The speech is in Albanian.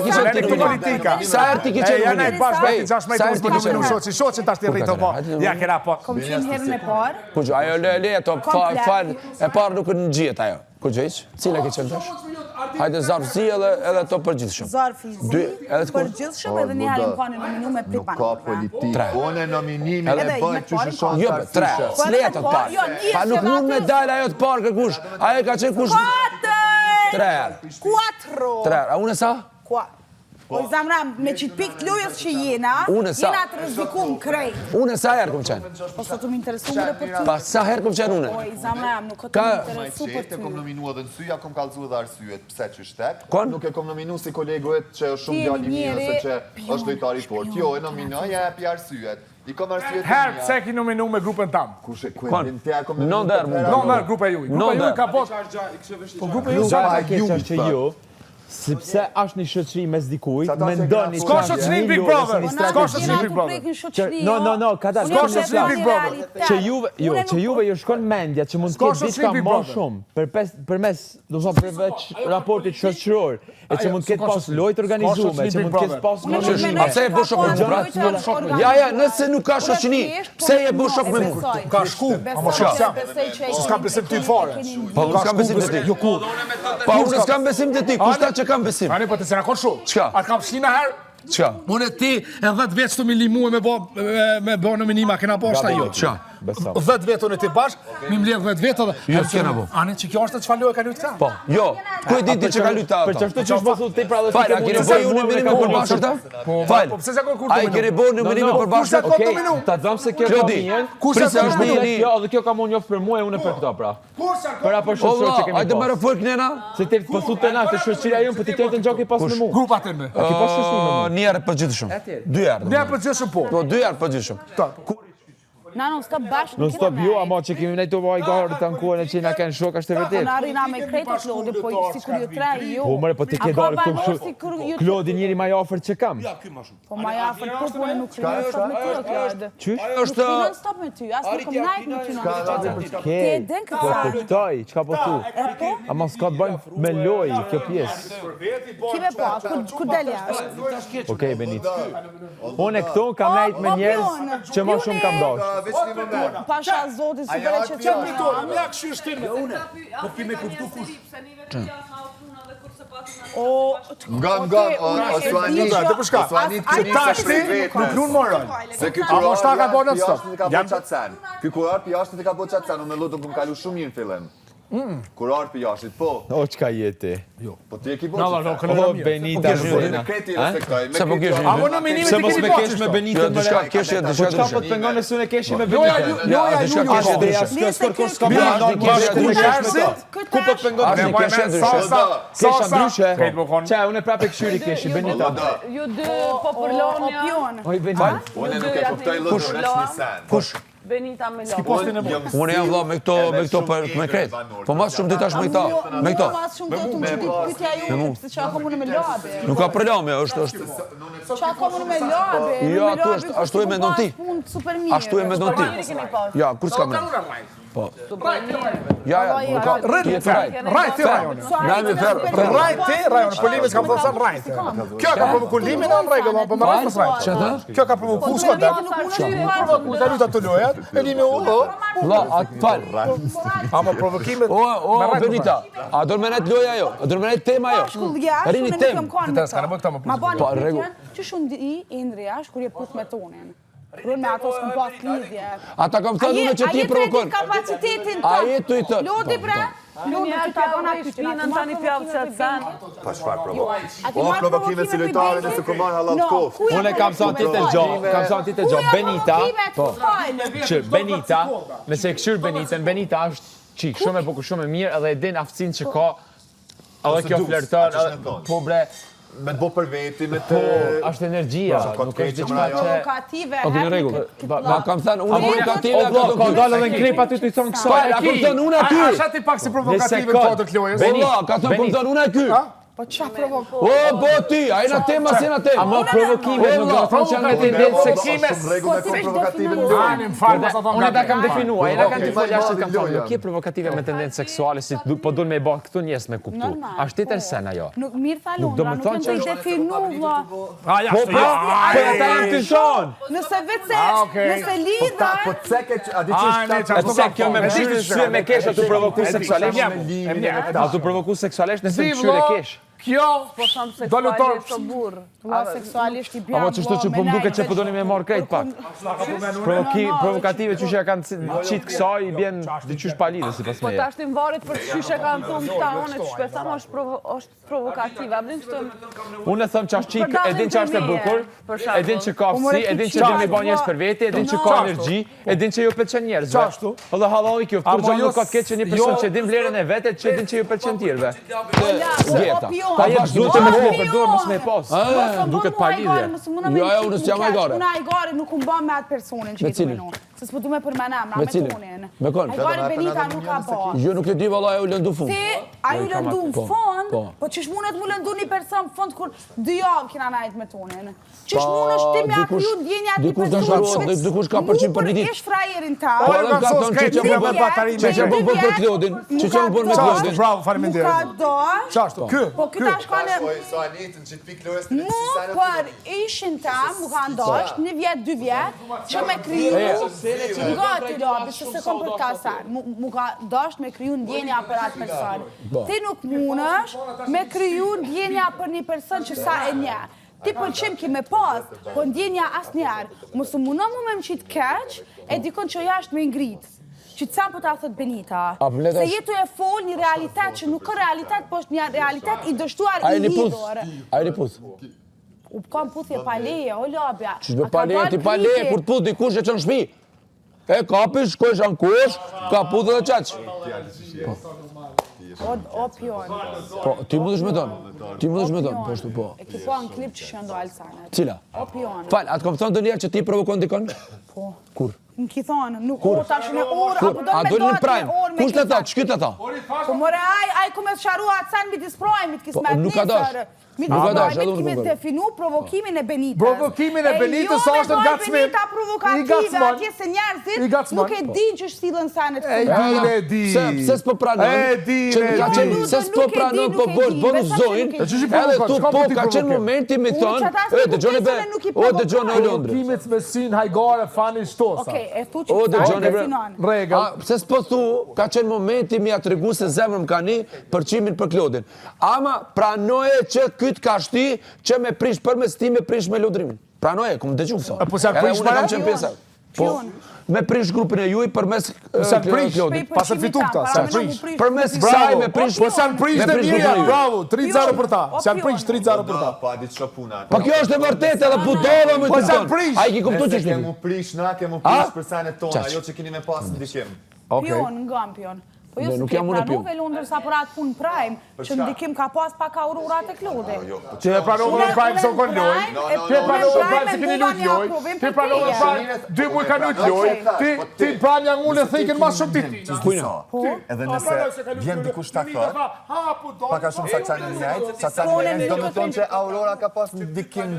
ki qenë ti politika? Sa herë ti ki qenë Ja ne bashkë me 16 për numrin shoqin tash ti rrit po. Ja kena po. Kom qenë herën e parë. Ku gjë, ajo le ato fal e parë nuk në gjiet ajo. Ku gjë hiç? Cila ke qenë tash? Hajde zarfzi edhe to përgjithshëm. Zarfizi, përgjithshëm edhe një herë më kanë nominuar me pripan. Nuk ka politikë. Unë nominimi e bëj që shon. Jo, 3. S'leja të parë. Pa nuk mund me dal ajo të parë kërkush. Ajo ka qenë kush? 3. 3. A unë sa? Po i zamra, me qitë pik të lojës që jena të rëzikum krejt. Une sa herë kom qenë? Po sot të më interesu më dhe për ty. Pa sa herë kom qenë une? Po i zamra, nuk të më interesu për ty. Kom nominu edhe në syja, kom kalzu edhe arsyet, pse që shtek. Kon? Nuk e kom nominu si kolegohet që është shumë djali mirë ose që është lojtari fort. Jo, e nominoj e epi arsyet. I kom arsyet të Herë pse ki nominu me grupën tam? Kushe kuendin te kom nominu. Non grupe juj. Grupe juj ka bot. Po grupe juj ka sepse është një shoqëri mes dikujt, mendoni s'ka shoqëri Big Brother. S'ka shoqëri Big Brother. No, ka dalë. S'ka shoqëri Big Brother. Që juve ju shkon mendja që mund të ketë diçka më shumë përmes, do të thonë përveç raportit shoqëror, e që mund të ketë pas lojë të organizuar, që mund të ketë pas nominime. Pse e bësh shok me mua? Ja, nëse nuk ka shoqëni, pse e bësh shok me mua? Ka shku, ama s'kam besim ty fare. Po unë s'kam besim te ti. Jo kur. Po unë s'kam besim te ti. Kush ta që kam besim? Ani po të se na kon shumë. Çka? A kam shina herë? Çka? Unë ti e 10 vjet të mi limu me bë nominima kena poshta jo. Çka? 10 vjet unë ti bash, mi mbledh 10 vjet edhe. Jo kena bo. Ani që kjo është çfarë lojë ka luajt këta? Po. Jo. Ku e di ti që ka luajt ata? Për çfarë që mos u te pra dhe Fal, a keni bërë unë nominime përbashkët ata? Fal. Po pse s'ka kur Ai keni bërë nominime përbashkët? Okej, ta dëm se kjo ka mirë. Kush është mirë? Jo, edhe kjo ka mund njoft për mua e unë për këto pra. Për apo shoqëror që kemi. Hajde më fol kënena. Se ti po thotë na të shoqëria jon, po ti të ngjoki pas në mua. Grupa të me. A ki pas shoqëri me mua? Një herë përgjithshëm. 2 herë. Ne apo gjithshëm po. Po 2 herë përgjithshëm. Na non stop bashkë. Non stop ju, ama që kemi nejtu vaj garë të ankuar e që na kanë shok është e vërtet. Po na rina me krejtë Klodi, po si kur ju tre ju. Po mëre, po ti ke dalë këtu kështu. Klodi njëri ma afër që kam. Po ma afër po po nuk krijon stop me ty Klodi. Qysh? Ajo është non stop me ty, as nuk kam najt me ty. Ti e den Po kuptoj, çka po thu? Ama s'ka të bëjmë me lojë kjo pjesë. Kive po, ku del jashtë? Okej, Benit. Unë këtu kam najt me njerëz që më shumë kam dashur. Pasha zoti si bëre që të Ja kështu shtin me unë. Po kime kuptu kush. Ngam, Osmani, Se tash ti nuk lun morën. Se ky Apo shta ka bërë në stop. Jam çatsen. Ky kurar pi jashtë ka bërë çatsen, unë lutem kum kalu shumë mirë në fillim. Kurar pi jashtë, po. O çka jeti? Jo. Po ti e ke bërë. No, O Benita Zhina. Kreti respektoj. Sa po kesh? Apo nominime Se ti mos keni me kesh me Benitën më Diçka keshje, diçka Çka po të pengon se unë keshi me Benitën? Jo, diçka keshje ndryshe. Ku po të pengon? Keshje ndryshe. Kesha ndryshe. Qa, unë prapë këshyri keshi, Benita. Ju dy po përloni. Oj, Benita. Unë nuk e kuptoj lëndën në sen. Kush? Benita me lo. Unë jam vëlla me këto me kret. Po mas shumë ti tash me këta. Me këto. Mas shumë do të më pyetja ju, pse çka kam unë me labe. Nuk ka problem, është. Çka kam unë me labe. Jo, ashtu e mendon ti. Ashtu e mendon ti. Ja, kur s'kam rënë. Po. Ja, nuk ka. Rrit rajon. Na me fer. Rrit rajon, po limet ka thosën rrit. Kjo ka provokuar limin në rregull, po më rrit rrit. Çfarë? Kjo ka provokuar skuadra. Provokuar ta luta të lojat, e limi u. Valla, fal. Ama provokimet. O, Benita. A do më net loja ajo? A do më net tema ajo? Rini tem. Ma bani pyetje, që shumë di Indri është kur je puth me tonin. Rën me ato s'kom pas lidhje. Ata kam thënë unë që ti provokon. Kapacitetin A jetu i thënë. Lodi bre. Lodi që ta bëna shpinën tani pjavë që të zanë. Pa çfarë provokime? O provokime si lojtare nëse ku marr halal kof. Unë kam thënë ti të gjo, Benita. Po. Që Benita, nëse këshyr Benita është çik shumë e bukur, shumë e mirë edhe e din aftësinë që ka. Edhe kjo flërton, po bre. Me të bo për veti, me të... Po, është energjia, nuk është diçka që... Provokative, Ok, në rregull. Ma kam thënë unë provokative. Ka dalë edhe në klip aty të i thonë kësaj. A kam thënë unë aty. Asha ti pak si provokative të lojës. Benita, ka thënë kam thënë unë aty. Po qa provokime? O, bo ti, a e na tema se na tema. Ama provokime, nuk do të thonë që janë me tendencë seksime. Shumë rregull me provokative në Ani, më falë, pas ato Unë ta kam definuar, ai na kanë Okej, definuar jashtë ma- kam thonë, ma- nuk je provokative me tendencë seksuale si po duan me bë këtu njerëz me kuptu. Normal, Është tjetër po. sen ajo. Nuk mirë tha Nuk do Londra, me nuk thonë e që të është- definuva. A, ja, shtë, ja. Po ata janë të shonë. Nëse vetë okej. nëse lidha, Po pse ke a di Ani, ç'është E pse kjo me pëshyrë sy me kesh ato provoku seksualisht? seksualisht. Ato provoku seksualisht nëse Si, pëshyrë vëlla, kesh. Kjo, Po thamë do lutor. seksualisht të burr. vlla seksualisht i bjam. Ama çështo që po më duket që po doni me marr krejt pak. Provokative që ja kanë çit kësaj i bjen diçysh pa lidhje sipas Po meje. tash ti mvaret për çyshe kanë thonë këta, unë të shpesam është provokative. A bën këtë? Unë e them ç'është çik, e din ç'është e bukur, e din që ka fsi, e din që din me bën njerëz për vete, e din që ka energji, e din që ju pëlqen njerëzve. Qashtu? Edhe hallalli kjo, kur Apo gjë jo nuk ka të keq që një person jo- që din vlerën e vetet, që din që ju pëlqen tjerëve. Gjeta. Ta jetë duhet më shumë për dorë mos me pas. Duket pa lidhje. Jo, unë s'jam ajgare. Unë ajgare nuk u bë me atë personin që Me i të cilin? menon. Se s'po du me përmend emra, Me me cilin? tonin. Me kon? Ajgare Benita nuk ka bë. Jo nuk e di valla, u lëndu fund. Ti, a ju lëndu në fond, po. po qësh mundet mu lëndu një person në fond kur 2 javë kina najt me tonin? Qësh mundesh ti me dikush- akryu ndjenja ati dikush person? dasharon, dikush ka përqim për një ditë. Mu për ish frajerin ta. Po, edhe ka ka sos thonë krejt që që më me batarin që më bën për Klodin, që më bën me Qashtu, Klodin. bravo, Mu faleminderit. ka dosh, Qashtu, ky, po këta shkane... So anitën që të pikë lojës Mu për ishin ta, mu ka ndosht, 1 vjet, 2 vjet, që me kryu, nga të lobi, se se kom për ta san, mu ka ndosht me kryu ndjenja për atë person. Ti nuk munësh me kryu ndjenja për një person që sa e nje. Ti pëlqim ki me pas, po ndjenja as njerë. Musë mundon mu me më qitë keq, e dikon që jashtë me ngrit. Që të samë po ta thot Benita. Se jetu e fol një realitet që nuk ka realitet, po është një realitet i dështuar A i e një puth? lidhur. A e një puth? U kam puthje pa leje, o lobja. Që shbe pa leje, ti pa leje, kur të puth dikush e që në shpi. E kapish, shkojsh anë kush, ka puth edhe qaq. O pion. Po, ti mundesh me tonë. Ti mundesh me tonë, po ashtu po. E ki po në klip që shëndo Alsanet. Cila? O pion. Fal, atë kom thonë të njerë që ti provokon dikon? Po. Kur? Në ki thonë, nuk o tash në orë, Kur? apo do A me doli në gati prime? me orë me Kush të tha? Ç'ky të tha? Po more, aj ku me sharu atë sanë mi disprojë, mi t'kis Po, me nuk ka dash. Mi Nuk ka dash, disprojë, edhe mi unë t'kime nuk definu provokimin e Benitës. Provokimin e Benitës është në gacmim. Benita I provokative, gacmon. atje se I njerëzit gacmon. nuk e din që shtilën sanet E din, e di. Pse s'po pranon? E din, Që e ka din. qenë, pse s'po Nuk e di, pranon, nuk po e bërë, di, bërë besoj që zojnë, nuk e di. që edhe provokon, tu s'ka po, po ti ka qenë provokim. momenti mi Unë thonë, që ata s'e dëgjone kuptoj be, se nuk i o dëgjone e provokoj. Londrës. Provokimit me sin hajgare fani shtosa. Okej, e thu që O, këta dëgjone e bre. definon. Rregull. A, pse s'po thu, ka qenë momenti mi atë regu se zemrë më ka një përqimin për Klodin. Ama pranoje që këtë ka shti që me prish për mes ti me prish me Lodrimin. Pranoje, ku më dëgju këso. po s'ja prish Edhe unë kam para? qenë pjesa. Po, me prish grupin e juj për mes s'ja prish? Klodin. Pas e fitu këta, s'ja prish. Për mes Bravo, kësaj me prish. po s'janë prish me dhe prish mirja, grupin e juj. bravo, 3-0 për ta. O, S'janë prish 3-0 për ta. Po a di ç'o puna. Po kjo është e vërtetë edhe budova me Po të s'janë tonë. prish. A i ki kuptu që Nëse shtu? kemu prish na, kemu prish për sanet tona, Qaq. jo që keni me pas ndikim. Pion, nga pion. Po jo Ne, se nuk ke jam unë pion. pranuve Londër sa për atë punë prime, që ndikim ka pas pak aurorat e Klodit. Që e pranove në prime se u kon loj. Ti e pranove në prime se keni lujt loj. Ti e pranove në prime 2 muj ka lujt loj. Ti pranë janë unë e thejken ma shumë ti. Edhe nëse vjen dikush ta thot, pak a shumë sa në njëjtë, sa në njëjtë, do me thonë që Aurora ka pas ndikim